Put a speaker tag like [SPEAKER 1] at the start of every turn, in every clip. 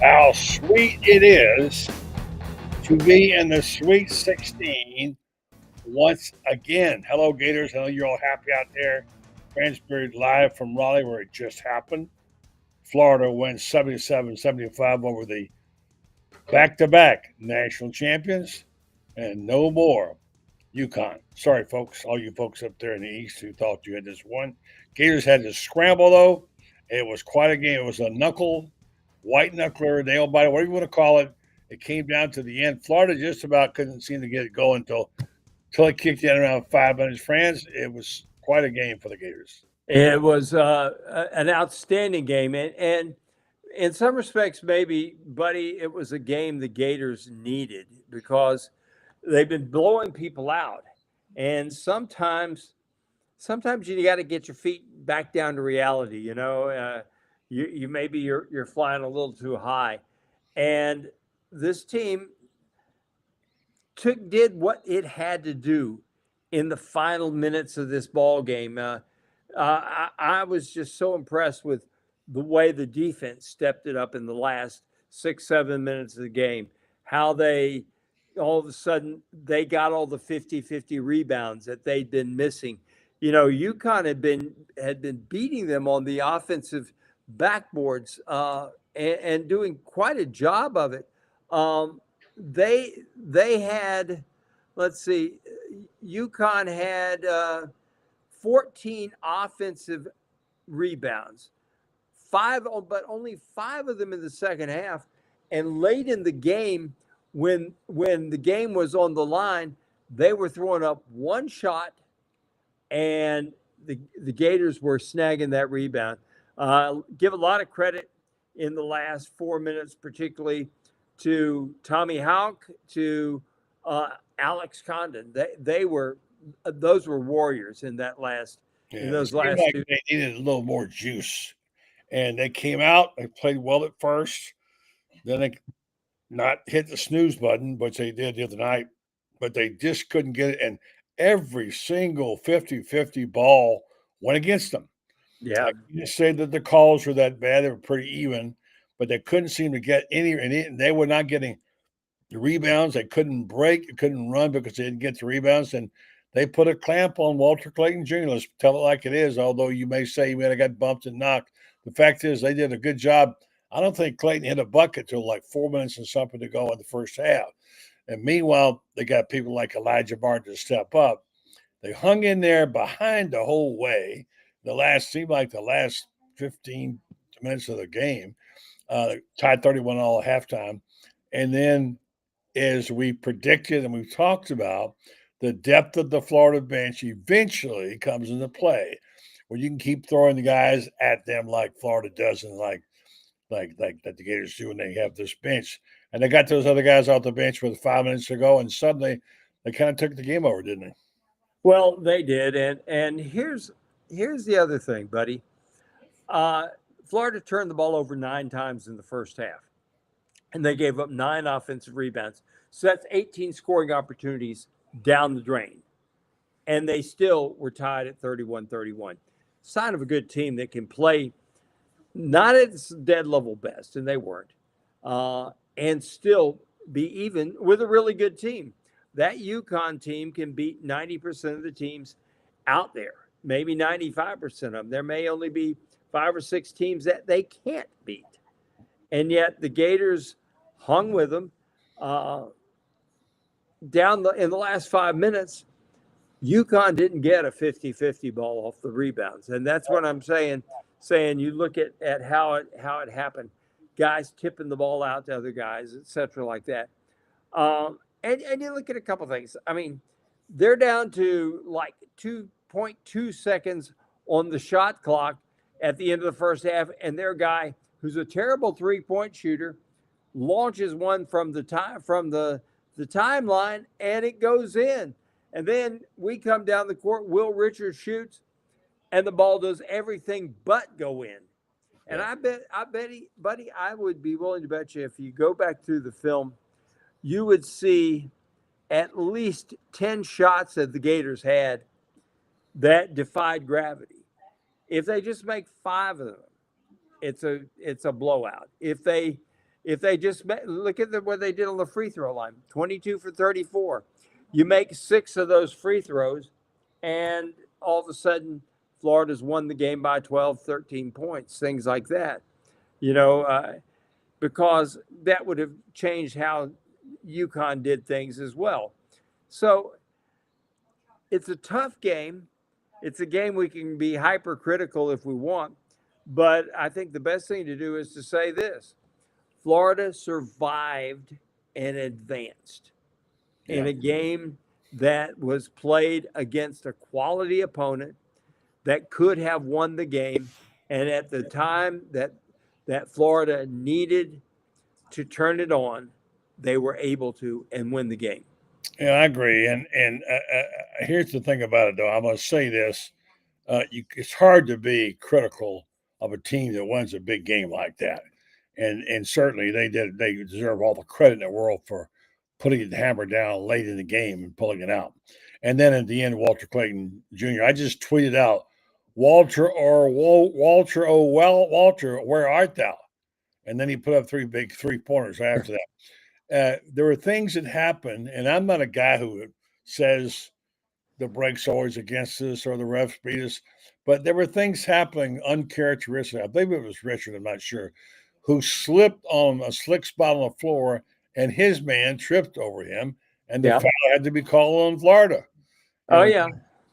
[SPEAKER 1] how sweet it is to be in the Sweet 16 once again. Hello, Gators. I know you're all happy out there. Transferred live from Raleigh, where it just happened. Florida wins 77-75 over the back-to-back national champions, and no more Uconn. Sorry, folks, all you folks up there in the East who thought you had this one. Gators had to scramble, though. It was quite a game. It was a white knuckler, nail biter, whatever you want to call it. It came down to the end. Florida just about couldn't seem to get it going until it kicked in around 5 minutes. FRANZ, it was quite a game for the Gators.
[SPEAKER 2] It was an outstanding game, and in some respects, maybe, buddy, it was a game the Gators needed because they've been blowing people out, and sometimes you got to get your feet back down to reality. You maybe you're flying a little too high, and this team did what it had to do in the final minutes of this ball game. I was just so impressed with the way the defense stepped it up in the last 6-7 minutes of the game. How they all of a sudden they got all the 50-50 rebounds that they'd been missing. Uconn had been beating them on the offensive backboards and doing quite a job of it. They had, let's see, Uconn had 14 offensive rebounds, but only 5 of them in the second half. And late in the game, when the game was on the line, they were throwing up one shot, and the Gators were snagging that rebound. Give a lot of credit in the last 4 minutes, particularly to Tommy Houck, to Alex Condon. Those were warriors in that last.
[SPEAKER 1] Yeah,
[SPEAKER 2] in those
[SPEAKER 1] it seemed
[SPEAKER 2] last
[SPEAKER 1] like
[SPEAKER 2] two.
[SPEAKER 1] they needed a little more juice, and they came out. They played well at first. Then they not hit the snooze button, which they did the other night, but they just couldn't get it. And every single 50-50 ball went against them.
[SPEAKER 2] Yeah.
[SPEAKER 1] I can't say that the calls were that bad. They were pretty even, but they couldn't seem to get any, and they were not getting the rebounds. They couldn't break, they couldn't run because they didn't get the rebounds. And they put a clamp on Walter Clayton Jr. Let's tell it like it is, although you may say he may have got bumped and knocked. The fact is they did a good job. I don't think Clayton hit a bucket till like 4 minutes and something to go in the first half. And meanwhile, they got people like Elijah Barton to step up. They hung in there behind the whole way. Seemed like the last 15 minutes of the game, tied 31 all at halftime. And then, as we predicted and we've talked about, the depth of the Florida bench eventually comes into play, where you can keep throwing the guys at them like Florida does, and like that the Gators do when they have this bench. And they got those other guys off the bench with 5 minutes to go, and suddenly they kind of took the game over, didn't they?
[SPEAKER 2] Well, they did, and here's the other thing, buddy. Florida turned the ball over 9 times in the first half, and they gave up 9 offensive rebounds. So that's 18 scoring opportunities down the drain, and they still were tied at 31-31. Sign of a good team that can play not at its dead level best, and they weren't, and still be even with a really good team. That Uconn team can beat 90% of the teams out there, maybe 95% of them. There may only be 5 or 6 teams that they can't beat. And yet the Gators hung with them in the last 5 minutes. Uconn didn't get a 50-50 ball off the rebounds. And that's what I'm saying you look at how it happened. Guys tipping the ball out to other guys, et cetera, like that. And you look at a couple things. I mean, they're down to like 2.2 seconds on the shot clock at the end of the first half, and their guy, who's a terrible 3-point shooter, launches one from the timeline, and it goes in. And then we come down the court. Will Richards shoots, and the ball does everything but go in. And I bet, buddy, I would be willing to bet you if you go back through the film, you would see at least 10 shots that the Gators had that defied gravity. If they just make 5 of them, it's a blowout. If they if they just look at what they did on the free throw line, 22 for 34. You make 6 of those free throws, and all of a sudden, Florida's won the game by 12, 13 points, things like that. You know, because that would have changed how Uconn did things as well. So it's a tough game. It's a game we can be hypercritical if we want, but I think the best thing to do is to say this: Florida survived and advanced in
[SPEAKER 1] Yeah.
[SPEAKER 2] a game that was played against a quality opponent that could have won the game, and at the time that Florida needed to turn it on, they were able to and win the game.
[SPEAKER 1] Yeah, I agree. And here's the thing about it, though. I'm going to say this: it's hard to be critical of a team that wins a big game like that, and certainly they did. They deserve all the credit in the world for putting the hammer down late in the game and pulling it out. And then at the end, Walter Clayton Jr. I just tweeted out, Walter, oh well, Walter, where art thou? And then he put up 3 big 3-pointers after that. There were things that happened, and I'm not a guy who says the break's always against us or the refs beat us, but there were things happening uncharacteristic. I believe it was Richard, I'm not sure, who slipped on a slick spot on the floor, and his man tripped over him, and the
[SPEAKER 2] Yeah.
[SPEAKER 1] foul had to be called on Florida.
[SPEAKER 2] Oh,
[SPEAKER 1] And
[SPEAKER 2] yeah.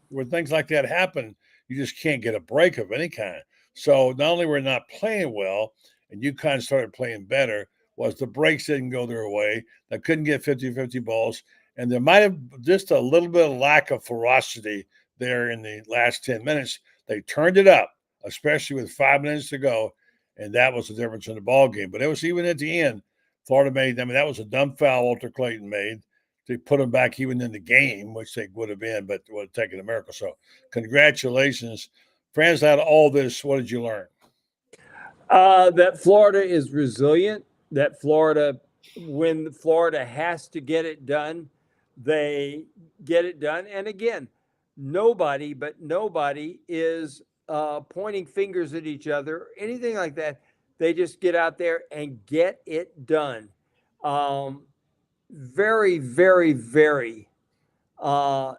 [SPEAKER 1] when things like that happen, you just can't get a break of any kind. So not only were we not playing well, and UConn started playing better, was the breaks didn't go their way. They couldn't get 50-50 balls. And there might have just a little bit of lack of ferocity there in the last 10 minutes. They turned it up, especially with 5 minutes to go, and that was the difference in the ball game. But it was even at the end, Florida made them. That was a dumb foul Walter Clayton made to put them back even in the game, which they would have been, but would have taken a miracle. So congratulations. Franz, out of all this, what did you learn?
[SPEAKER 2] That Florida is resilient. That Florida, when Florida has to get it done, they get it done. And again, nobody is pointing fingers at each other, anything like that. They just get out there and get it done. Very, very, very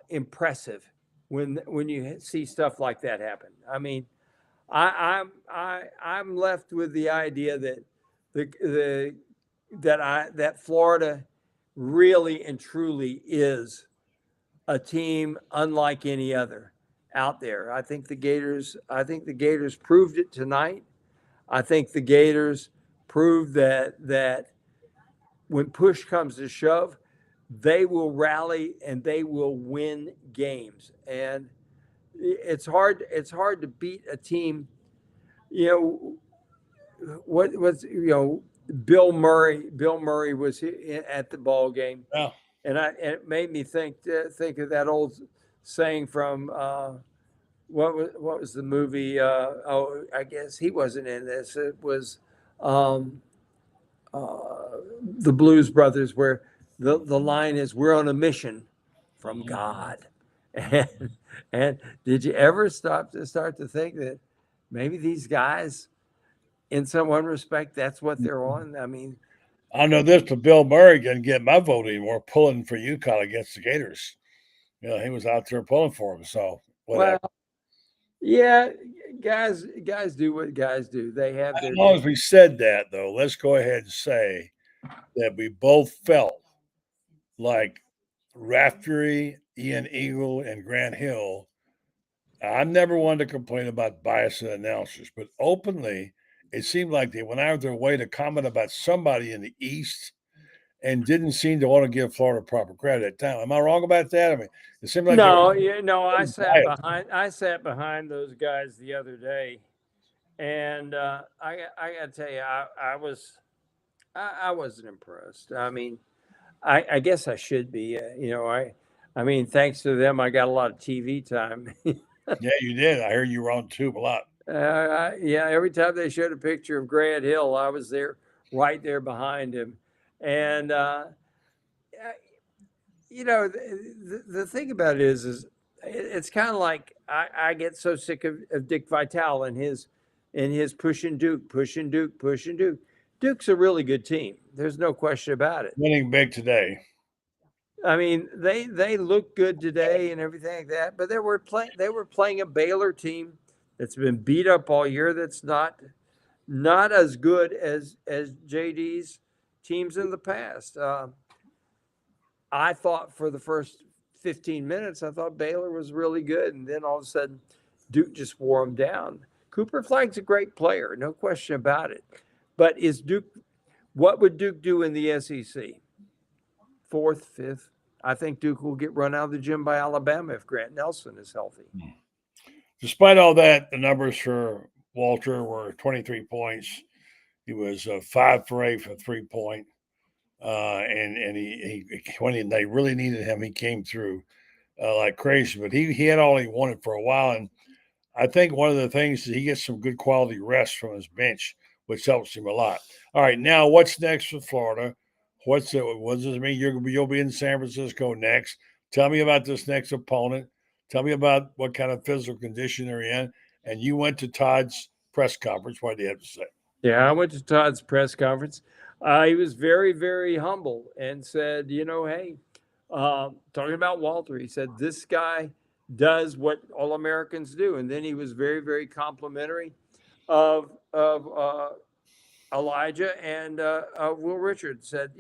[SPEAKER 2] impressive when you see stuff like that happen. I mean, I'm left with the idea that that Florida really and truly is a team unlike any other out there. I think the Gators proved it tonight. I think the Gators proved that when push comes to shove, they will rally and they will win games. And it's hard to beat a team. You know what was Bill Murray was at the ball game,
[SPEAKER 1] Yeah.
[SPEAKER 2] and it made me think of that old saying from what was the movie? I guess he wasn't in this. It was um, the Blues Brothers, where the line is, "We're on a mission from God." And and did you ever start to think that maybe these guys, in some one respect, that's what they're on? I mean,
[SPEAKER 1] I know this, but Bill Murray didn't get my vote anymore, pulling for UConn against the Gators. He was out there pulling for them. So whatever.
[SPEAKER 2] well, yeah, guys do what guys do. They have
[SPEAKER 1] As
[SPEAKER 2] their
[SPEAKER 1] long
[SPEAKER 2] day.
[SPEAKER 1] as we said that, though, let's go ahead and say that we both felt like Raftery, Ian Eagle, and Grant Hill. I'm never one to complain about bias in announcers, but openly, it seemed like they went out of their way to comment about somebody in the East and didn't seem to want to give Florida proper credit at the time. Am I wrong about that? I mean, it seemed like they were
[SPEAKER 2] No, I sat
[SPEAKER 1] biased.
[SPEAKER 2] behind. I sat behind those guys the other day, and I got to tell you, I wasn't impressed. I mean, I guess I should be. I mean, thanks to them, I got a lot of TV time.
[SPEAKER 1] Yeah, you did. I heard you were on tube a lot.
[SPEAKER 2] Yeah, every time they showed a picture of Grant Hill, I was there, right there behind him. And the thing about it is it's kind of like I get so sick of Dick Vitale and his push and Duke, push and Duke, push and Duke. Duke's a really good team. There's no question about it.
[SPEAKER 1] Winning big today.
[SPEAKER 2] I mean, they look good today and everything like that, but they were playing a Baylor team that's been beat up all year. That's not as good as JD's teams in the past. I thought for the first 15 minutes, I thought Baylor was really good, and then all of a sudden, Duke just wore them down. Cooper Flag's a great player, no question about it. But is Duke? What would Duke do in the SEC? Fourth, fifth? I think Duke will get run out of the gym by Alabama if Grant Nelson is healthy.
[SPEAKER 1] Despite all that, the numbers for Walter were 23 points. He was 5 for 8 for 3-point. And he when they really needed him, he came through like crazy. But he had all he wanted for a while, and I think one of the things is he gets some good quality rest from his bench, which helps him a lot. All right, now what's next for Florida? What does this mean? You'll be in San Francisco next. Tell me about this next opponent. Tell me about what kind of physical condition they're in. And you went to Todd's press conference. What did he have to say?
[SPEAKER 2] Yeah, I went to Todd's press conference. He was very, very humble and said, hey, talking about Walter, he said, this guy does what all Americans do. And then he was very, very complimentary of Elijah and Will Richards. Said,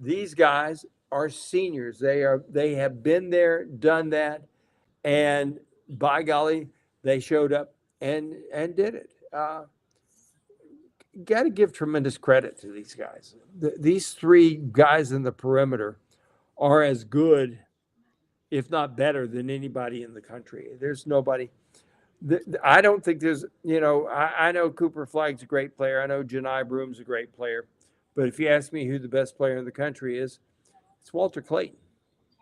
[SPEAKER 2] these guys are seniors. They have been there, done that, and by golly, they showed up and did it. Got to give tremendous credit to these guys. These three guys in the perimeter are as good, if not better, than anybody in the country. There's nobody. I don't think there's, I know Cooper Flag's a great player. I know Janai Broom's a great player. But if you ask me who the best player in the country is, it's Walter Clayton.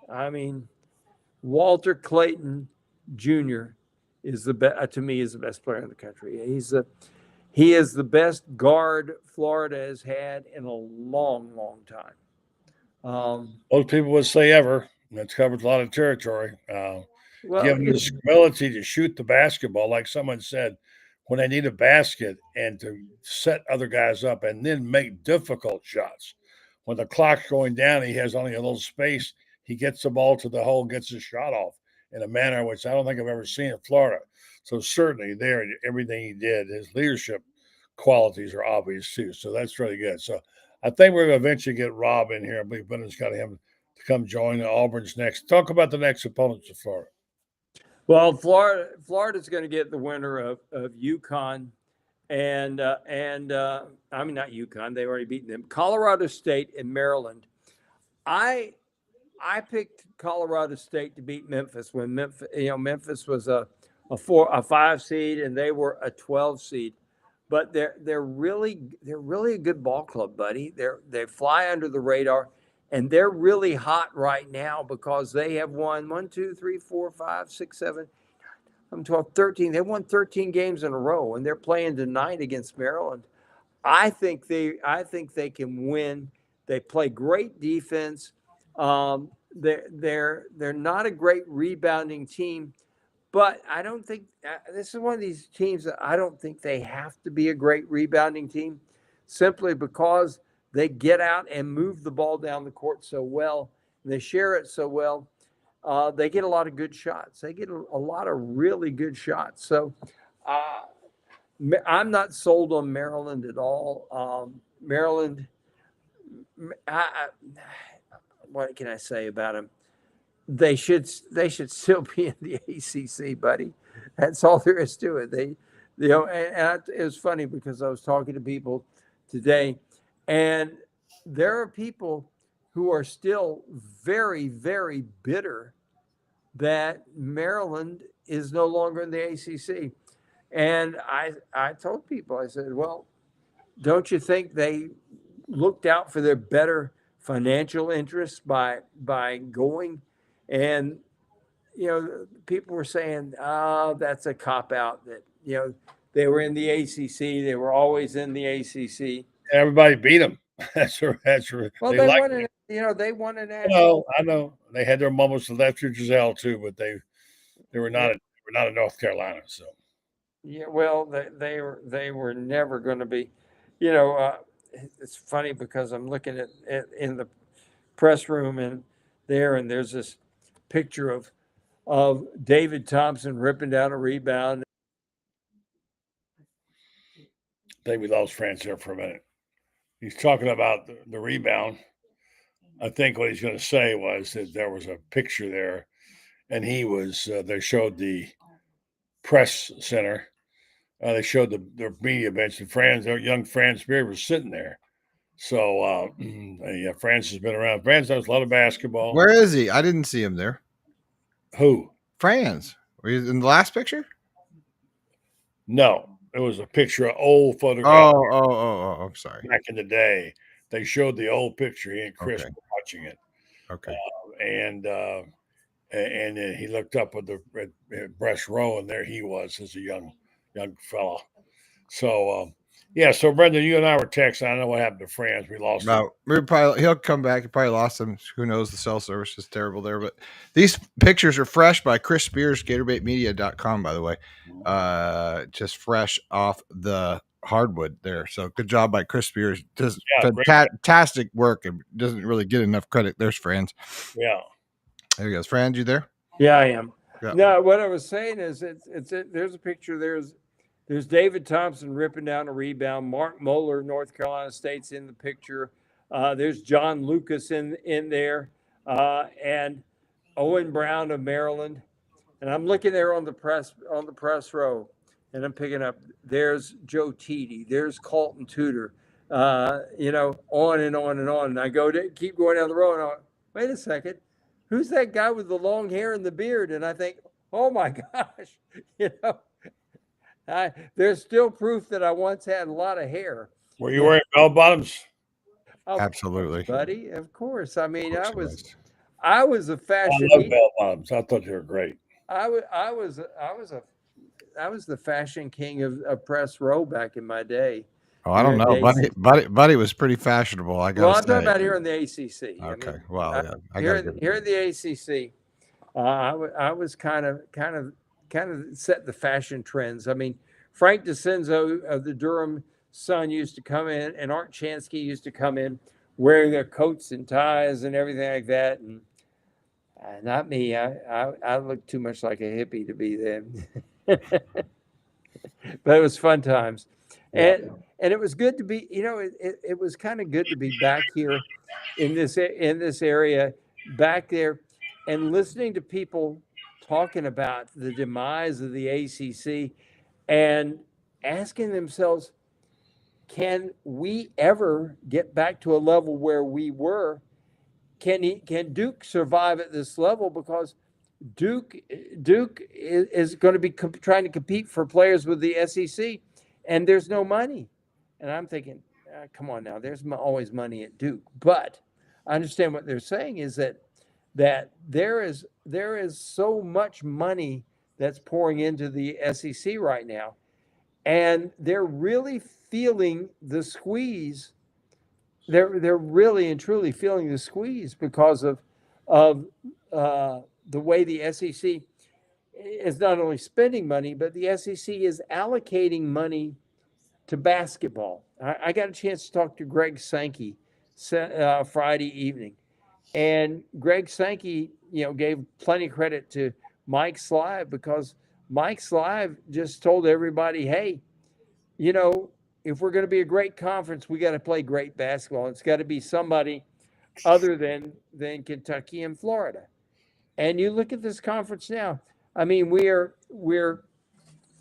[SPEAKER 2] I mean, Walter Clayton Jr. is to me, is the best player in the country. He is the best guard Florida has had in a long, long time.
[SPEAKER 1] Most people would say ever. That's covers a lot of territory. Give them this ability to shoot the basketball, like someone said, when they need a basket and to set other guys up and then make difficult shots. When the clock's going down, he has only a little space. He gets the ball to the hole, gets his shot off in a manner which I don't think I've ever seen in Florida. So certainly there, everything he did, his leadership qualities are obvious too. So that's really good. So I think we're going to eventually get Rob in here. I believe Bennett's got him to come join. Auburn's next. Talk about the next opponents of Florida.
[SPEAKER 2] Well, Florida's going to get the winner of Uconn and I mean, not Uconn. They've already beaten them. Colorado State and Maryland. I picked Colorado State to beat Memphis when Memphis was a 5 seed and they were a 12 seed. But they're really a good ball club, buddy. They fly under the radar, and they're really hot right now because they have won 1, 2, 3, 4, 5, 6, 7, 12, 13. They won 13 games in a row, and they're playing tonight against Maryland. I think they can win. They play great defense. They're not a great rebounding team. But I don't think this is one of these teams that I don't think they have to be a great rebounding team simply because they get out and move the ball down the court so well. They share it so well. They get a lot of good shots. They get a lot of really good shots. So I'm not sold on Maryland at all. Maryland, what can I say about them? They should still be in the ACC, buddy. That's all there is to it. And it was funny because I was talking to people today, and there are people who are still very, very bitter that Maryland is no longer in the ACC. And I told people, I said, well, don't you think they looked out for their better financial interests by going? And, people were saying, oh, that's a cop-out, that, they were in the ACC. They were always in the ACC.
[SPEAKER 1] Everybody beat them. That's right.
[SPEAKER 2] Well, they won they won a national.
[SPEAKER 1] I know. They had their moments of left through Giselle too, but they were not in North Carolina. So
[SPEAKER 2] yeah, well, they were never going to be, it's funny because I'm looking at in the press room and there's this picture of David Thompson ripping down a rebound.
[SPEAKER 1] I think we lost France there for a minute. He's talking about the rebound. I think what he's going to say was that there was a picture there, and he was. They showed the press center. They showed the media bench, and young Franz Beer was sitting there. So yeah, France has been around. France knows a lot of basketball.
[SPEAKER 3] Where is he? I didn't see him there.
[SPEAKER 1] Who?
[SPEAKER 3] Franz. Were you in the last picture?
[SPEAKER 1] No, it was a picture of old photograph
[SPEAKER 3] I'm sorry.
[SPEAKER 1] back in the day. They showed the old picture. He and Chris
[SPEAKER 3] Okay.
[SPEAKER 1] were watching it,
[SPEAKER 3] Okay.
[SPEAKER 1] And then he looked up at the breast row, and there he was as a young fella. So yeah, so Brendan, you and I were texting. I don't know what happened to France. We lost him.
[SPEAKER 3] No, he'll come back. He probably lost him. Who knows? The cell service is terrible there. But these pictures are fresh by Chris Spears, GatorbaitMedia.com, by the way. Just fresh off the hardwood there. So good job by Chris Spears. Does fantastic work and doesn't really get enough credit. There's Franz.
[SPEAKER 1] Yeah.
[SPEAKER 3] There he goes. Franz, you there?
[SPEAKER 2] Yeah, I am.
[SPEAKER 3] Yeah.
[SPEAKER 2] No, what I was saying is there's a picture. There's David Thompson ripping down a rebound. Mark Moeller, North Carolina State's in the picture. There's John Lucas in there, and Owen Brown of Maryland. And I'm looking there on the press row, and I'm picking up. There's Joe Teedy. There's Colton Tudor. On and on and on. And I keep going down the road, and I wait a second. Who's that guy with the long hair and the beard? And I think, oh my gosh, there's still proof that I once had a lot of hair.
[SPEAKER 1] Were you wearing bell bottoms?
[SPEAKER 3] Absolutely,
[SPEAKER 2] buddy. Of course. I mean, I was a
[SPEAKER 1] I
[SPEAKER 2] fashion.
[SPEAKER 1] love bell bottoms. I thought they were great.
[SPEAKER 2] I was the fashion king of press row back in my day.
[SPEAKER 3] Oh, I don't know. Buddy was pretty fashionable. I got.
[SPEAKER 2] Well, I'm talking about here in the ACC.
[SPEAKER 3] Okay.
[SPEAKER 2] I mean,
[SPEAKER 3] well, yeah.
[SPEAKER 2] Here in the ACC, I was kind of set the fashion trends. I mean, Frank DeCenzo of the Durham Sun used to come in, and Art Chansky used to come in wearing their coats and ties and everything like that. And not me. I looked too much like a hippie to be them. But it was fun times. And it was good to be, it was kind of good to be back here in this area, back there, and listening to people talking about the demise of the ACC and asking themselves, can we ever get back to a level where we were? Can Duke survive at this level? Because Duke is going to be trying to compete for players with the SEC, and there's no money. And I'm thinking, come on now, there's always money at Duke. But I understand what they're saying is that there is so much money that's pouring into the SEC right now, and they're really feeling the squeeze. They're really and truly feeling the squeeze because of the way the SEC is not only spending money, but the SEC is allocating money to basketball. I got a chance to talk to Greg Sankey Friday evening, and Greg Sankey, gave plenty of credit to Mike Slive because Mike Slive just told everybody, hey, if we're going to be a great conference, we got to play great basketball. It's got to be somebody other than Kentucky and Florida. And you look at this conference now. I mean, we're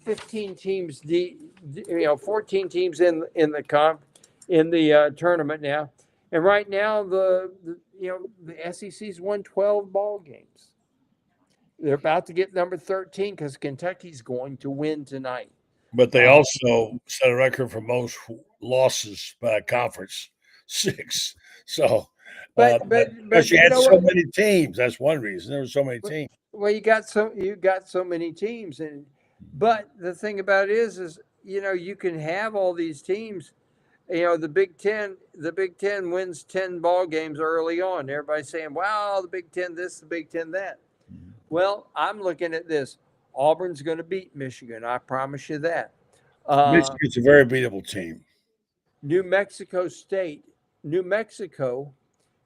[SPEAKER 2] 15 teams deep, 14 teams in the tournament now, and right now the SEC's won 12 ball games. They're about to get number 13 because Kentucky's going to win tonight.
[SPEAKER 1] But they also set a record for most losses by a conference, 6. So, but you had so many teams. That's one reason. There were so many teams.
[SPEAKER 2] Well, you got so many teams, but the thing about it is you can have all these teams. The Big Ten wins 10 ball games early on. Everybody's saying, "Wow, the Big Ten this, the Big Ten that." Well, I'm looking at this. Auburn's going to beat Michigan. I promise you that.
[SPEAKER 1] Michigan's a very beatable team.
[SPEAKER 2] New Mexico State, New Mexico,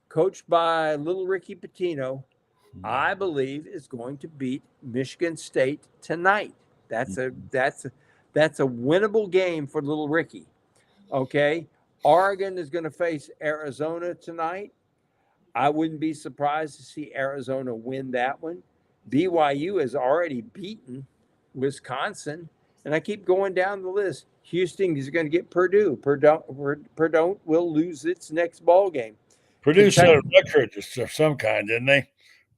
[SPEAKER 2] coached by little Ricky Pitino, I believe is going to beat Michigan State tonight. That's a winnable game for little Ricky. Okay. Oregon is going to face Arizona tonight. I wouldn't be surprised to see Arizona win that one. BYU has already beaten Wisconsin, and I keep going down the list. Houston is going to get Purdue. Purdue will lose its next ball game.
[SPEAKER 1] Purdue set a record of some kind, didn't they?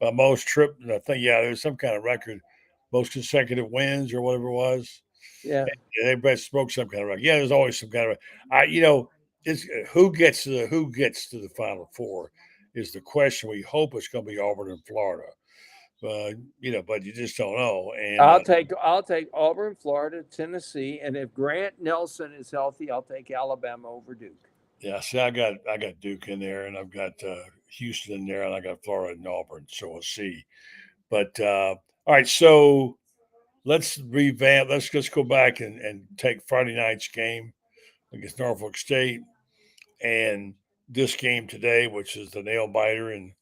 [SPEAKER 1] By most trip, I think, yeah, there was some kind of record, most consecutive wins or whatever it was.
[SPEAKER 2] Yeah,
[SPEAKER 1] they broke some kind of record. Yeah, there's always some kind of. It's who gets to the Final Four is the question. We hope it's going to be Auburn and Florida, but you just don't know. And
[SPEAKER 2] I'll take Auburn, Florida, Tennessee, and if Grant Nelson is healthy, I'll take Alabama over Duke.
[SPEAKER 1] Yeah, see, I got Duke in there, and I've got Houston in there, and I got Florida and Auburn. So we'll see. But all right, so let's revamp. Let's just go back and take Friday night's game against Norfolk State and this game today, which is the nail biter and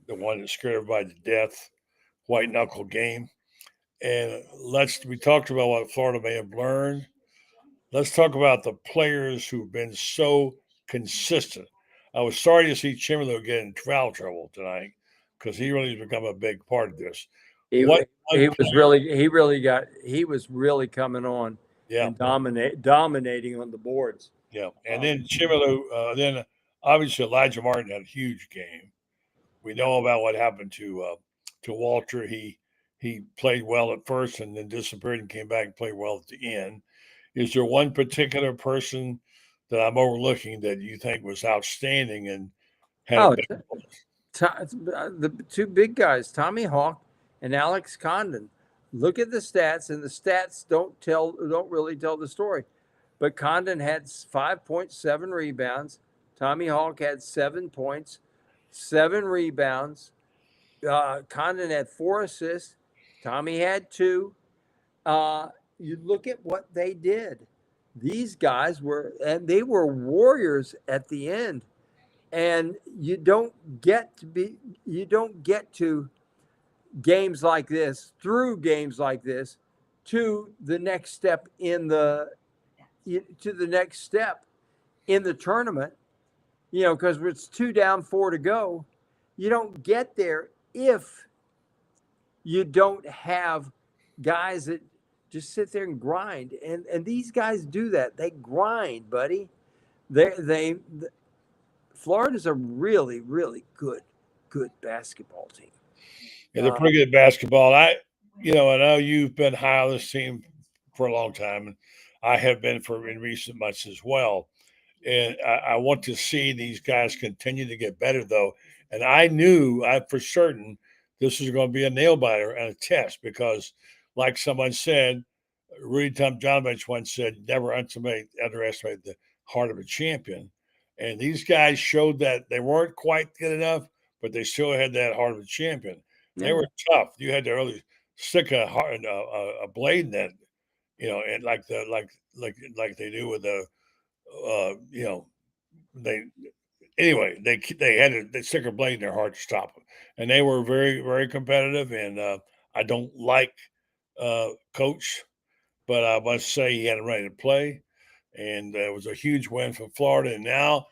[SPEAKER 1] the one that scared everybody to death, white knuckle game. And we talked about what Florida may have learned. Let's talk about the players who've been so consistent. I was sorry to see Chimelo get in foul trouble tonight because he really has become a big part of this.
[SPEAKER 2] He was really coming on and dominating on the boards.
[SPEAKER 1] Yeah, and then Chimelo, then obviously Elijah Martin had a huge game. We know about what happened to Walter. He played well at first and then disappeared and came back and played well at the end. Is there one particular person that I'm overlooking that you think was outstanding and had
[SPEAKER 2] the two big guys, Tommy Hawk and Alex Condon? Look at the stats, and the stats don't really tell the story. But Condon had 5.7 rebounds. Tommy Hawk had 7 points, 7 rebounds. Condon had 4 assists. Tommy had 2. You look at what they did. These guys were warriors at the end. And you don't get to games like this, through games like this, to the next step in the tournament, because it's 2 down, 4 to go. You don't get there if you don't have guys that just sit there and grind. And these guys do that. They grind, buddy. Florida's a really, really good basketball team.
[SPEAKER 1] Yeah, they're pretty good at basketball. I know you've been high on this team for a long time, and I have been in recent months as well. And I want to see these guys continue to get better, though. And I knew for certain this was going to be a nail biter and a test because, like someone said, Rudy Tomjanovich once said, never underestimate the heart of a champion. And these guys showed that they weren't quite good enough, but they still had that heart of a champion. Yeah. They were tough. You had to really stick a blade in that, and like they do with the, they had to stick a blade in their heart to stop them. And they were very, very competitive. And I don't like Coach, but I must say he had him ready to play. And it was a huge win for Florida. And now,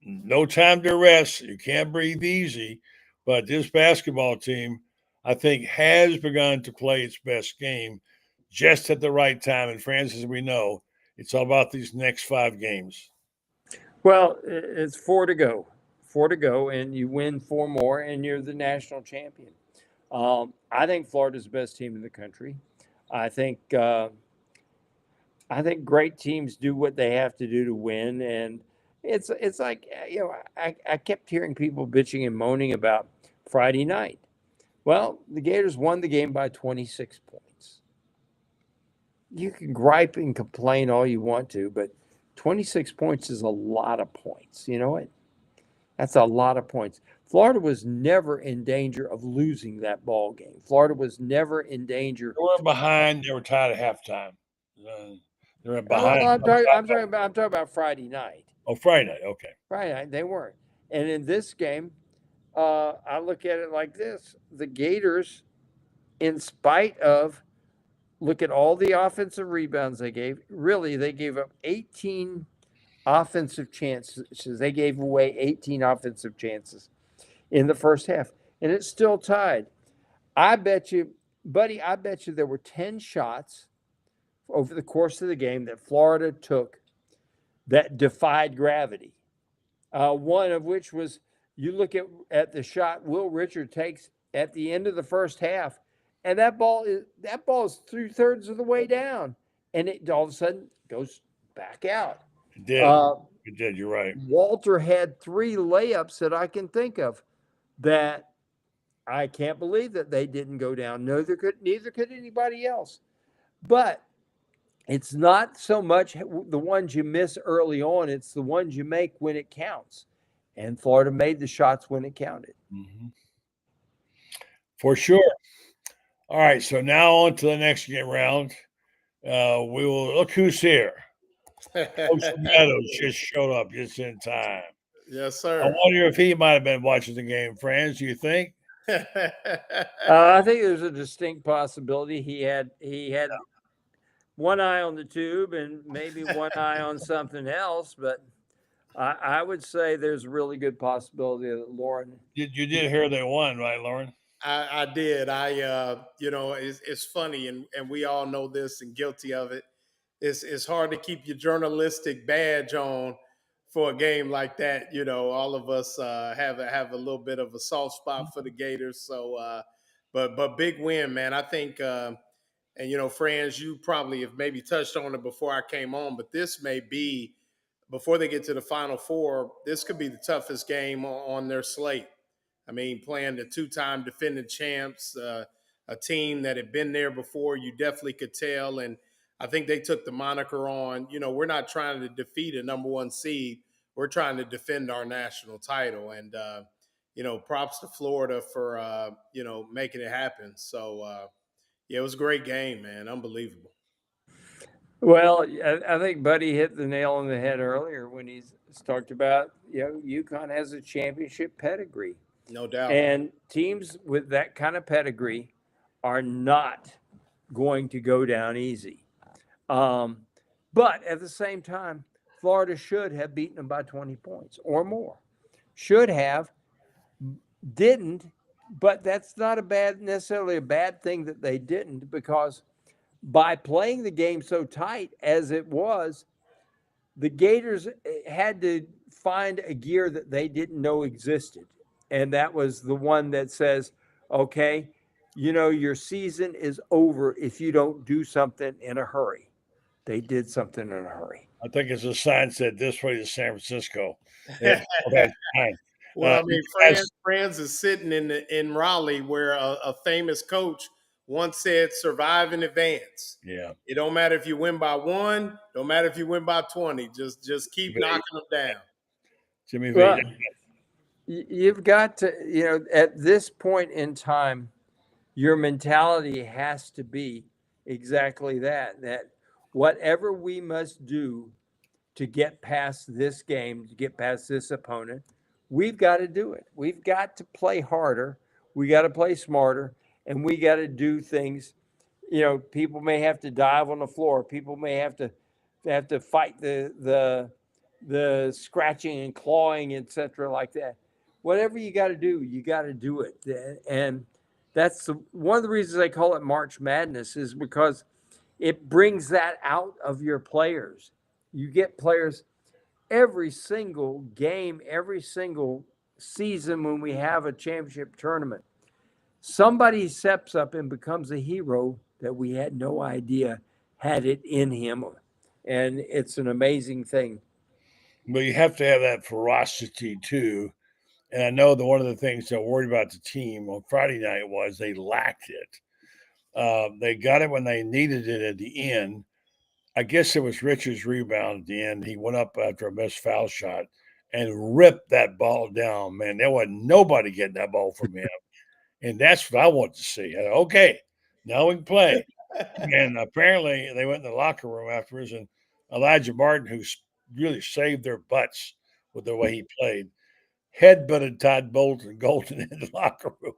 [SPEAKER 1] no time to rest. You can't breathe easy. But this basketball team, I think, has begun to play its best game just at the right time. And FRANZ, as we know, it's all about these next 5 games.
[SPEAKER 2] Well, it's 4 to go. 4 to go, and you win 4 more, and you're the national champion. I think Florida's the best team in the country. I think great teams do what they have to do to win, and it's like, I kept hearing people bitching and moaning about Friday night. Well, the Gators won the game by 26 points. You can gripe and complain all you want to, but 26 points is a lot of points. You know what? That's a lot of points. Florida was never in danger of losing that ball game. Florida was never in danger.
[SPEAKER 1] They were behind. They were tied at halftime. They were behind.
[SPEAKER 2] I'm talking about Friday night.
[SPEAKER 1] Oh, Friday night. Okay.
[SPEAKER 2] Friday night, they weren't. And in this game, I look at it like this: the Gators, in spite of look at all the offensive rebounds they gave, really they gave up 18 offensive chances. They gave away 18 offensive chances in the first half, and it's still tied. I bet you, buddy, I bet you there were 10 shots over the course of the game that Florida took that defied gravity. One of which was you look at the shot Will Richard takes at the end of the first half, and that ball is 2/3 of the way down, and it all of a sudden goes back out.
[SPEAKER 1] It did.
[SPEAKER 2] Uh,
[SPEAKER 1] It did. You're right.
[SPEAKER 2] Walter had 3 layups that I can think of that I can't believe that they didn't go down. Neither could anybody else. But it's not so much the ones you miss early on, it's the ones you make when it counts. And Florida made the shots when it counted.
[SPEAKER 1] Mm-hmm. For sure. All right. So now on to the next round. We will look who's here. Coach Meadows just showed up just in time.
[SPEAKER 4] Yes, sir.
[SPEAKER 1] I wonder if he might have been watching the game. Franz, do you think?
[SPEAKER 2] I think there's a distinct possibility he had one eye on the tube and maybe one eye on something else, but I would say there's a really good possibility that Lauren.
[SPEAKER 1] You did hear they won, right, Lauren?
[SPEAKER 4] I did. It's funny, and we all know this and guilty of it. It's hard to keep your journalistic badge on for a game like that. You know, all of us have a little bit of a soft spot for the Gators. So, but big win, man. I think, and Franz, you probably have maybe touched on it before I came on, but this may be before they get to the Final Four. This could be the toughest game on their slate. I mean, playing the 2-time defending champs, a team that had been there before, you definitely could tell. And I think they took the moniker on, we're not trying to defeat a number 1 seed. We're trying to defend our national title. And, props to Florida for, making it happen. So, it was a great game, man. Unbelievable.
[SPEAKER 2] Well, I think Buddy hit the nail on the head earlier when he's talked about, UConn has a championship pedigree.
[SPEAKER 4] No doubt.
[SPEAKER 2] And teams with that kind of pedigree are not going to go down easy. But at the same time, Florida should have beaten them by 20 points or more. Should have, didn't, but that's not necessarily a bad thing that they didn't, because by playing the game so tight as it was, the Gators had to find a gear that they didn't know existed. And that was the one that says, okay, your season is over if you don't do something in a hurry. They did something in a hurry.
[SPEAKER 1] I think it's a sign said this way to San Francisco.
[SPEAKER 4] Well, I mean, Franz is sitting in Raleigh where a famous coach once said, survive in advance.
[SPEAKER 1] Yeah.
[SPEAKER 4] It don't matter if you win by 1, don't matter if you win by 20. Just keep knocking them down.
[SPEAKER 1] Jimmy V.
[SPEAKER 2] Well, you've got to, at this point in time, your mentality has to be exactly that whatever we must do to get past this game, to get past this opponent, we've got to do it. We've got to play harder. We got to play smarter, and we got to do things. People may have to dive on the floor. People may have to fight the scratching and clawing, etc., like that. Whatever you got to do, you got to do it. And that's one of the reasons they call it March Madness, is because it brings that out of your players. You get players every single game, every single season when we have a championship tournament. Somebody steps up and becomes a hero that we had no idea had it in him. And it's an amazing thing.
[SPEAKER 1] But you have to have that ferocity too. And I know that one of the things that worried about the team on Friday night was they lacked it. They got it when they needed it at the end. I guess it was Richard's rebound at the end. He went up after a missed foul shot and ripped that ball down. Man, there wasn't nobody getting that ball from him. And that's what I want to see. Okay, now we can play. And apparently they went in the locker room afterwards, and Elijah Martin, who's really saved their butts with the way he played. Headbutted Todd Golden in the locker room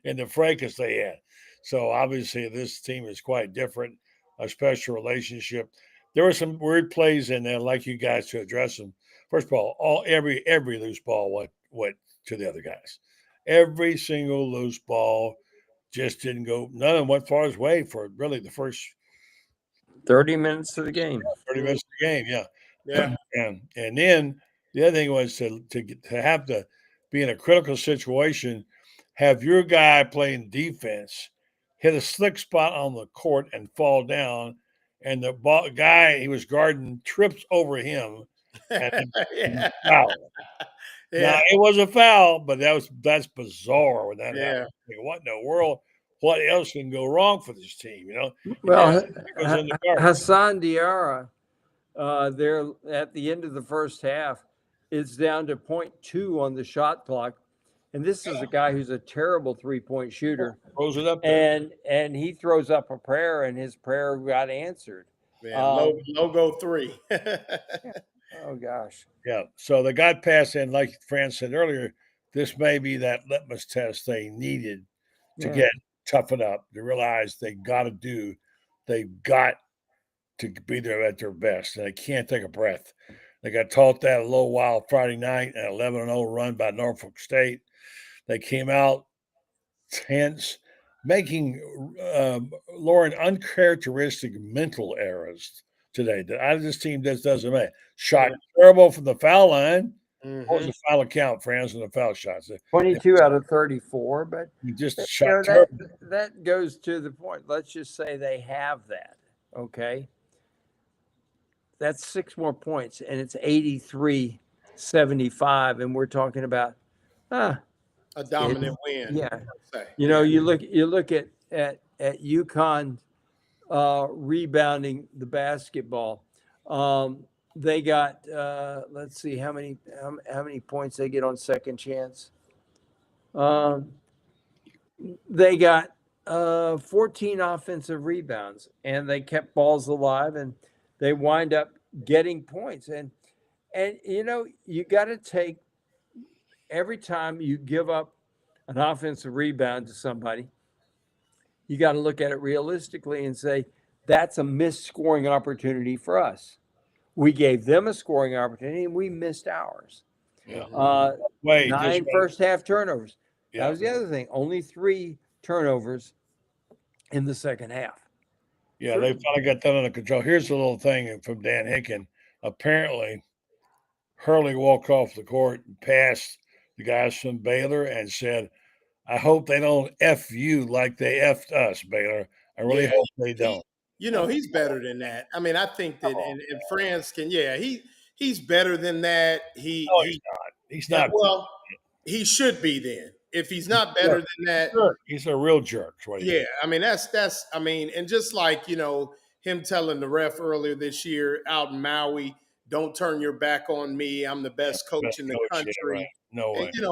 [SPEAKER 1] in the fracas they had. So obviously this team is quite different, a special relationship. There were some weird plays in there, like you guys to address them. First of all, every loose ball went to the other guys. Every single loose ball just didn't go. None of them went far his way for really the first
[SPEAKER 2] 30 minutes of the game.
[SPEAKER 1] 30 minutes of the game. Yeah.
[SPEAKER 4] Yeah.
[SPEAKER 1] And then the other thing was to have to be in a critical situation, have your guy playing defense hit a slick spot on the court and fall down, and the guy he was guarding trips over him and
[SPEAKER 4] Yeah.
[SPEAKER 1] foul. Now
[SPEAKER 4] Yeah.
[SPEAKER 1] it was a foul, but that's bizarre when that
[SPEAKER 4] Yeah.
[SPEAKER 1] happened. Like, what in the world? What else can go wrong for this team?
[SPEAKER 2] Well,
[SPEAKER 1] It was in the cards.
[SPEAKER 2] Hassan Diarra, there at the end of the first half, is down to 0.2 on the shot clock, and this is a guy who's a terrible 3-point shooter.
[SPEAKER 1] Throws it up there.
[SPEAKER 2] And he throws up a prayer, and his prayer got answered.
[SPEAKER 4] Man, logo 3.
[SPEAKER 2] Oh gosh.
[SPEAKER 1] Yeah. So they got past, and like Franz said earlier, this may be that litmus test they needed to get toughened up, to realize they've got to be there at their best, and they can't take a breath. They got taught that a little while Friday night, an 11-0 run by Norfolk State. They came out tense, making Lauren uncharacteristic mental errors today. This team just doesn't make. Shot terrible from the foul line. What was the foul account, Franz, and the foul shots?
[SPEAKER 2] 22 out of 34, but
[SPEAKER 1] He just shot terrible.
[SPEAKER 2] that goes to the point. Let's just say they have that, okay? That's 6 more points, and it's 83-75, and we're talking about
[SPEAKER 4] a dominant win.
[SPEAKER 2] Yeah. You look at Uconn rebounding the basketball. They got let's see how many points they get on second chance. They got 14 offensive rebounds, and they kept balls alive, and they wind up getting points. And you got to take, every time you give up an offensive rebound to somebody, you got to look at it realistically and say, that's a missed scoring opportunity for us. We gave them a scoring opportunity, and we missed ours.
[SPEAKER 1] Yeah.
[SPEAKER 2] 9 first half turnovers.
[SPEAKER 1] Yeah.
[SPEAKER 2] That was the other thing. Only 3 turnovers in the second half.
[SPEAKER 1] Yeah, they finally got that under control. Here's a little thing from Dan Hicken. Apparently, Hurley walked off the court and passed the guys from Baylor and said, I hope they don't F you like they F'd us, Baylor. I really hope they don't.
[SPEAKER 4] He's better than that. I mean, I think that and FRANZ can, he's better than that. He's not.
[SPEAKER 1] He's not.
[SPEAKER 4] Well, he should be then. If he's not better than that,
[SPEAKER 1] he's a real jerk.
[SPEAKER 4] I mean, and just like, him telling the ref earlier this year out in Maui, don't turn your back on me. I'm the best coach in the country.
[SPEAKER 1] Yeah, right. No way.
[SPEAKER 4] And,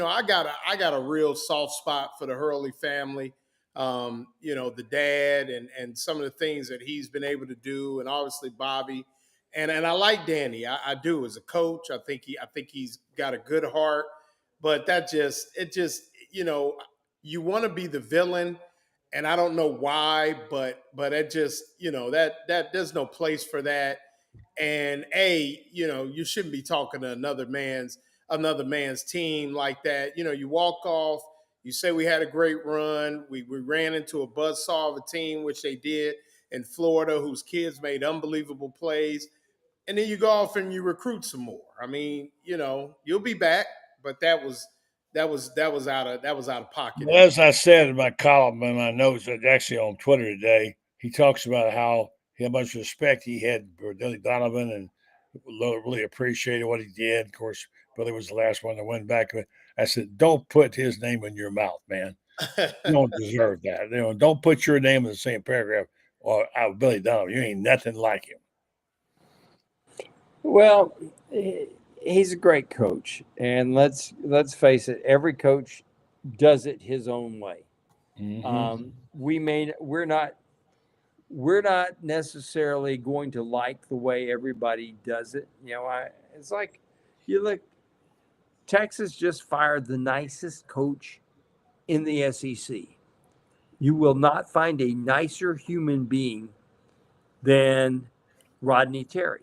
[SPEAKER 4] I got a real soft spot for the Hurley family. The dad and some of the things that he's been able to do, and obviously Bobby. And I like Danny. I do as a coach. I think he's got a good heart. But you want to be the villain, and I don't know why, but it just, that there's no place for that. And you shouldn't be talking to another man's team like that. You walk off, you say we had a great run. We ran into a buzzsaw of a team, which they did in Florida, whose kids made unbelievable plays. And then you go off and you recruit some more. I mean, you'll be back. But that was out of pocket.
[SPEAKER 1] Well, as I said in my column in my notes, actually on Twitter today, he talks about how much respect he had for Billy Donovan and really appreciated what he did. Of course, Billy was the last one that went back. I said, don't put his name in your mouth, man. You don't deserve that. Don't put your name in the same paragraph or Billy Donovan. You ain't nothing like him.
[SPEAKER 2] Well, he's a great coach, and let's face it, every coach does it his own way.
[SPEAKER 1] Mm-hmm.
[SPEAKER 2] We're not we're not necessarily going to like the way everybody does it. It's like you look, Texas just fired the nicest coach in the SEC. You will not find a nicer human being than Rodney Terry.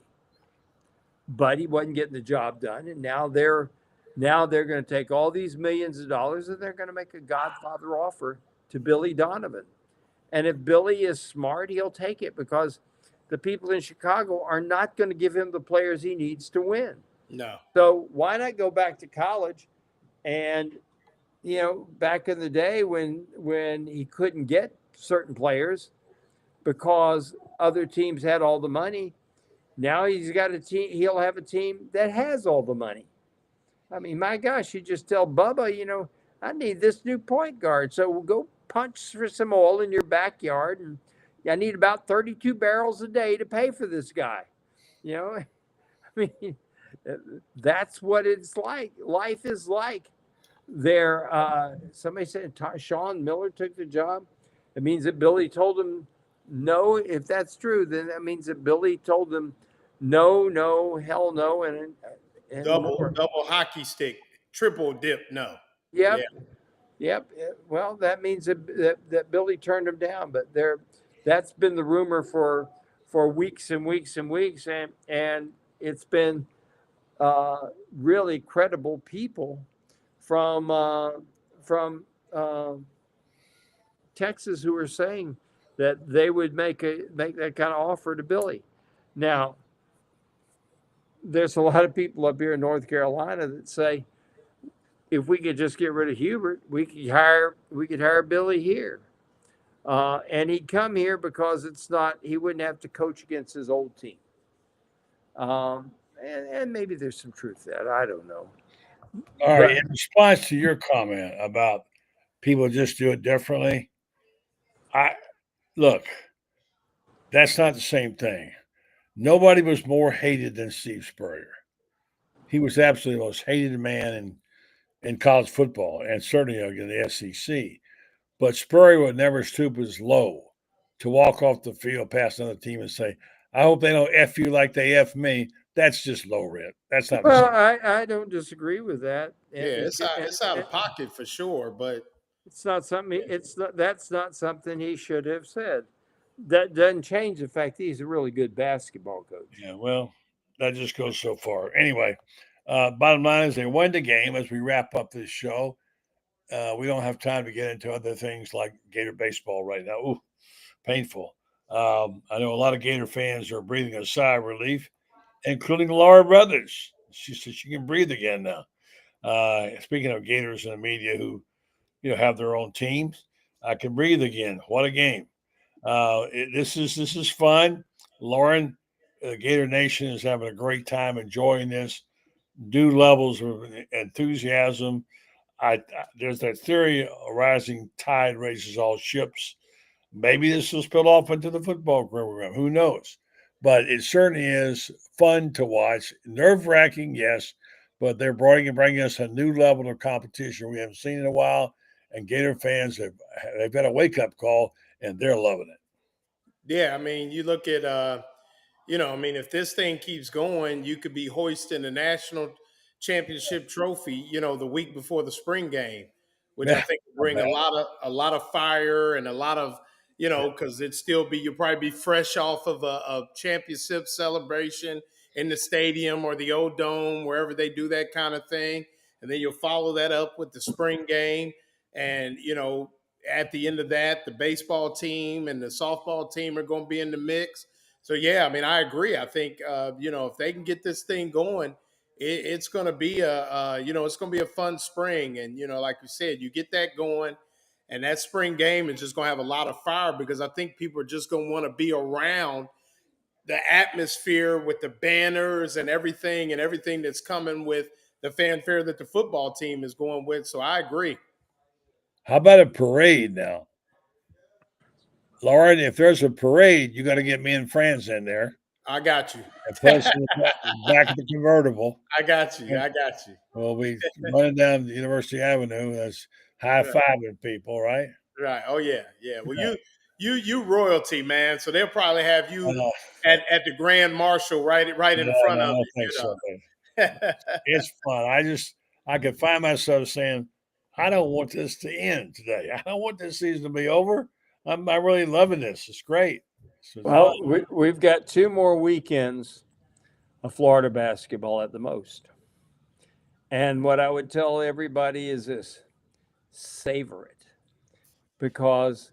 [SPEAKER 2] But he wasn't getting the job done, and now they're going to take all these millions of dollars and they're going to make a Godfather offer to Billy Donovan. And if Billy is smart, he'll take it because the people in Chicago are not going to give him the players he needs to win.
[SPEAKER 4] No.
[SPEAKER 2] So why not go back to college? And back in the day when he couldn't get certain players because other teams had all the money, now he's got a team. He'll have a team that has all the money. I mean, my gosh, you just tell Bubba, I need this new point guard. So we'll go punch for some oil in your backyard. And I need about 32 barrels a day to pay for this guy. I mean, that's what it's like. Life is like. Somebody said Sean Miller took the job. It means that Billy told him no. If that's true, then that means that Billy told them no, hell no, and
[SPEAKER 4] Double hockey stick, triple dip, no.
[SPEAKER 2] Yep.
[SPEAKER 4] Yeah.
[SPEAKER 2] Yep. Well, that means that Billy turned him down, but that's been the rumor for weeks and weeks and weeks, and it's been really credible people from Texas who are saying that they would make that kind of offer to Billy. Now, there's a lot of people up here in North Carolina that say, if we could just get rid of Hubert, we could hire Billy here, and he'd come here because he wouldn't have to coach against his old team. And maybe there's some truth to that. I don't know.
[SPEAKER 1] All right. In response to your comment about people just do it differently, look, that's not the same thing. Nobody was more hated than Steve Spurrier. He was absolutely the most hated man in college football, and certainly in the SEC. But Spurrier would never stoop as low to walk off the field past another team and say, I hope they don't F you like they F me. That's just low rent. That's not.
[SPEAKER 2] Well, I don't disagree with that.
[SPEAKER 4] It's out of pocket for sure, but
[SPEAKER 2] it's not something. That's not something he should have said. That doesn't change the fact that he's a really good basketball coach.
[SPEAKER 1] Yeah, well, that just goes so far. Anyway, bottom line is they won the game. As we wrap up this show, we don't have time to get into other things like Gator baseball right now. Ooh, painful. I know a lot of Gator fans are breathing a sigh of relief, including Laura Brothers. She said she can breathe again now. Speaking of Gators in the media who have their own teams, I can breathe again. What a game! This is fun. Lauren, Gator Nation is having a great time enjoying this. Due levels of enthusiasm. There's that theory: a rising tide raises all ships. Maybe this will spill off into the football program. Who knows? But it certainly is fun to watch. Nerve-wracking, yes, but they're bringing us a new level of competition we haven't seen in a while. And Gator fans they've got a wake-up call, and they're loving it.
[SPEAKER 4] Yeah, I mean, you look at if this thing keeps going, you could be hoisting the national championship trophy, the week before the spring game, which I think will bring a lot of fire and a lot of, because you'll probably be fresh off of a championship celebration in the stadium or the old dome, wherever they do that kind of thing. And then you'll follow that up with the spring game. And, at the end of that, the baseball team and the softball team are going to be in the mix. So, yeah, I mean, I agree. I think, if they can get this thing going, it's going to be it's going to be a fun spring. And, like you said, you get that going and that spring game is just going to have a lot of fire because I think people are just going to want to be around the atmosphere with the banners and everything that's coming with the fanfare that the football team is going with. So I agree.
[SPEAKER 1] How about a parade now? Lauren, if there's a parade, you got to get me and Franz in there.
[SPEAKER 4] I got you.
[SPEAKER 1] And plus in the back of the convertible.
[SPEAKER 4] I got you.
[SPEAKER 1] We'll be running down the University Avenue. That's high-fiving people, right?
[SPEAKER 4] Right. Oh, yeah. Yeah. Well, you royalty, man. So they'll probably have you
[SPEAKER 1] Uh,
[SPEAKER 4] at the Grand Marshal right in
[SPEAKER 1] no,
[SPEAKER 4] front
[SPEAKER 1] no, I
[SPEAKER 4] of
[SPEAKER 1] don't
[SPEAKER 4] it.
[SPEAKER 1] think so.
[SPEAKER 4] You
[SPEAKER 1] But it's fun. I could find myself saying, I don't want this to end today. I don't want this season to be over. I'm really loving this. It's great. It's
[SPEAKER 2] Well,
[SPEAKER 1] fun.
[SPEAKER 2] we've got 2 more weekends of Florida basketball at the most. And what I would tell everybody is this: savor it, because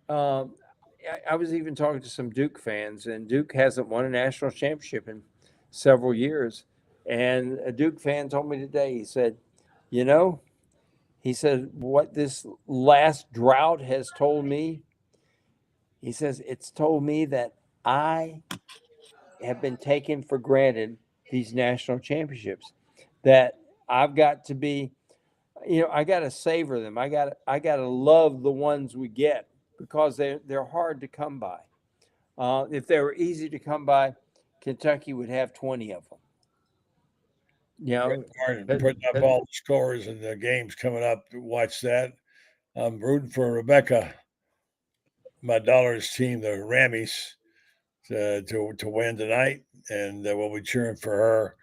[SPEAKER 2] um, I was even talking to some Duke fans, and Duke hasn't won a national championship in several years. And a Duke fan told me today, he said, you know, he said, what this last drought has told me, he says, it's told me that I have been taken for granted these national championships, that I've got to be, I got to savor them. I got to love the ones we get, because they're hard to come by. If they were easy to come by, Kentucky would have 20 of them. You know,
[SPEAKER 1] Martin putting up all the scores and the games coming up to watch that. I'm rooting for Rebecca, my daughter's team, the Rammies, to win tonight, and we'll be cheering for her.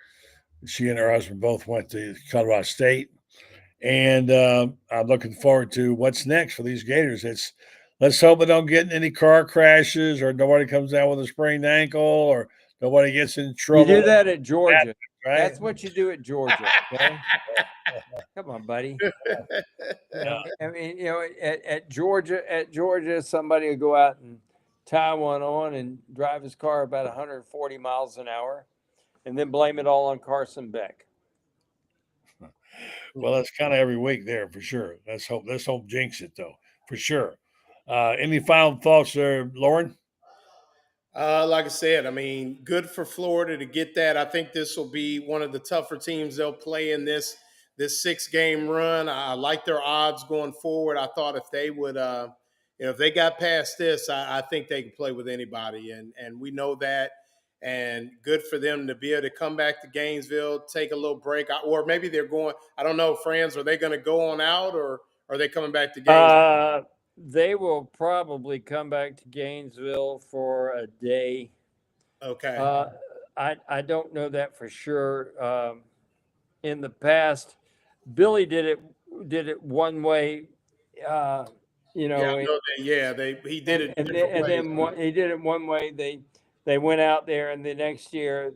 [SPEAKER 1] She and her husband both went to Colorado State, and I'm looking forward to what's next for these Gators. Let's hope they don't get in any car crashes, or nobody comes down with a sprained ankle, or nobody gets in
[SPEAKER 2] you
[SPEAKER 1] trouble.
[SPEAKER 2] do that at Georgia.
[SPEAKER 1] Right?
[SPEAKER 2] That's what you do at Georgia. Okay, come on, buddy.
[SPEAKER 1] Yeah.
[SPEAKER 2] I mean, at Georgia, somebody will go out and tie one on and drive his car about 140 miles an hour, and then blame it all on Carson Beck.
[SPEAKER 1] Well, that's kind of every week there for sure. Let's hope jinx it though, for sure. Any final thoughts there, Lauren?
[SPEAKER 4] Like I said, I mean, good for Florida to get that. I think this will be one of the tougher teams they'll play in this 6-game run. I like their odds going forward. I thought if they would, if they got past this, I think they can play with anybody, and we know that. And good for them to be able to come back to Gainesville, take a little break, or maybe they're going. I don't know, Franz. Are they going to go on out, or are they coming back to Gainesville?
[SPEAKER 2] They will probably come back to Gainesville for a day.
[SPEAKER 4] Okay.
[SPEAKER 2] I don't know that for sure. In the past, Billy did it one way.
[SPEAKER 4] Yeah, I know that. Yeah, he did it different ways.
[SPEAKER 2] Then he did it one way. They went out there, and the next year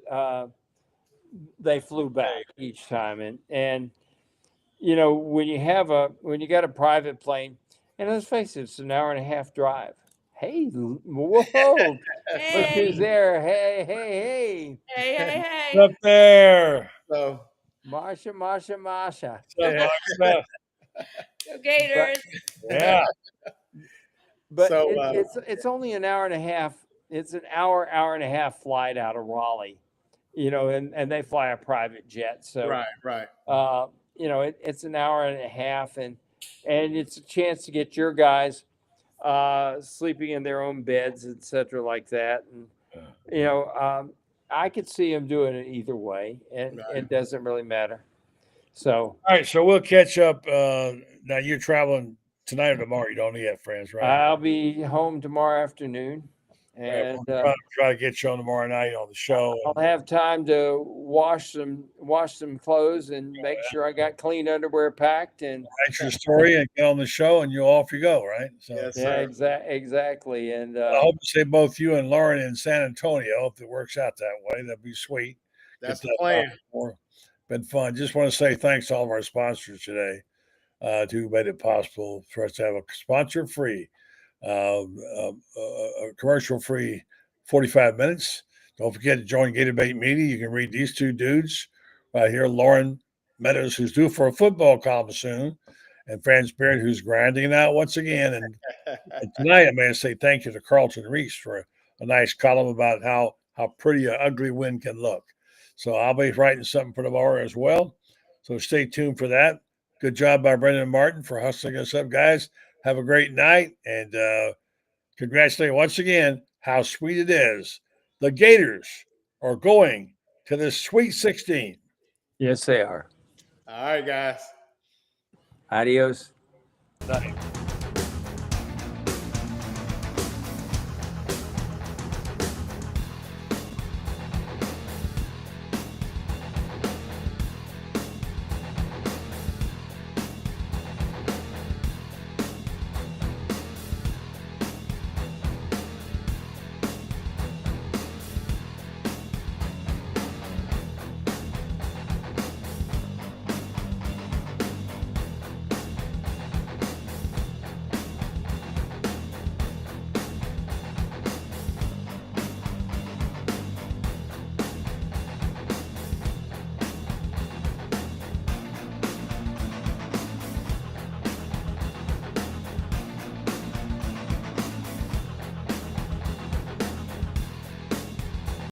[SPEAKER 2] they flew back each time. And when you got a private plane, and let's face it, it's an hour and a half drive. Hey, whoa! Look who's there! Hey!
[SPEAKER 5] Hey.
[SPEAKER 1] Up there.
[SPEAKER 4] So
[SPEAKER 2] Marsha.
[SPEAKER 1] What's up,
[SPEAKER 4] Yeah.
[SPEAKER 1] Alexa?
[SPEAKER 5] Go Gators.
[SPEAKER 1] Yeah.
[SPEAKER 2] But
[SPEAKER 4] So,
[SPEAKER 2] it's only an hour and a half. It's an hour and a half flight out of Raleigh, and they fly a private jet. So
[SPEAKER 4] right.
[SPEAKER 2] it's an hour and a half, and it's a chance to get your guys sleeping in their own beds, etc., like that. And I could see them doing it either way, and it doesn't really matter. So
[SPEAKER 1] All right, so we'll catch up. Now you're traveling tonight or tomorrow. You don't yet, friends, right?
[SPEAKER 2] I'll be home tomorrow afternoon,
[SPEAKER 1] Right,
[SPEAKER 2] and
[SPEAKER 1] we'll try to get you on tomorrow night on the show.
[SPEAKER 2] I'll have time to wash some clothes and make sure I got clean underwear packed. And
[SPEAKER 1] Write your story and get on the show, and you off you go, right? So
[SPEAKER 4] Yes,
[SPEAKER 2] yeah,
[SPEAKER 4] sir.
[SPEAKER 2] exactly. And
[SPEAKER 1] I hope to see both you and Lauren in San Antonio. If it works out that way, that'd be sweet.
[SPEAKER 4] That's
[SPEAKER 1] Get
[SPEAKER 4] the
[SPEAKER 1] that
[SPEAKER 4] plan.
[SPEAKER 1] more. Been fun. Just want to say thanks to all of our sponsors today, who made it possible for us to have a sponsor-free, commercial-free 45 minutes. Don't forget to join Gator Bait Media. You can read these two dudes right here, Lauren Meadows, who's due for a football column soon, and Franz Beard, who's grinding it out once again. And tonight, I'm going to say thank you to Carlton Reese for a nice column about how pretty an ugly win can look. So I'll be writing something for tomorrow as well. So stay tuned for that. Good job by Brendan Martin for hustling us up, guys. Have a great night, and congratulations once again. How sweet it is. The Gators are going to the Sweet 16.
[SPEAKER 2] yes, they are.
[SPEAKER 4] All right, guys.
[SPEAKER 2] Adios.
[SPEAKER 1] Night.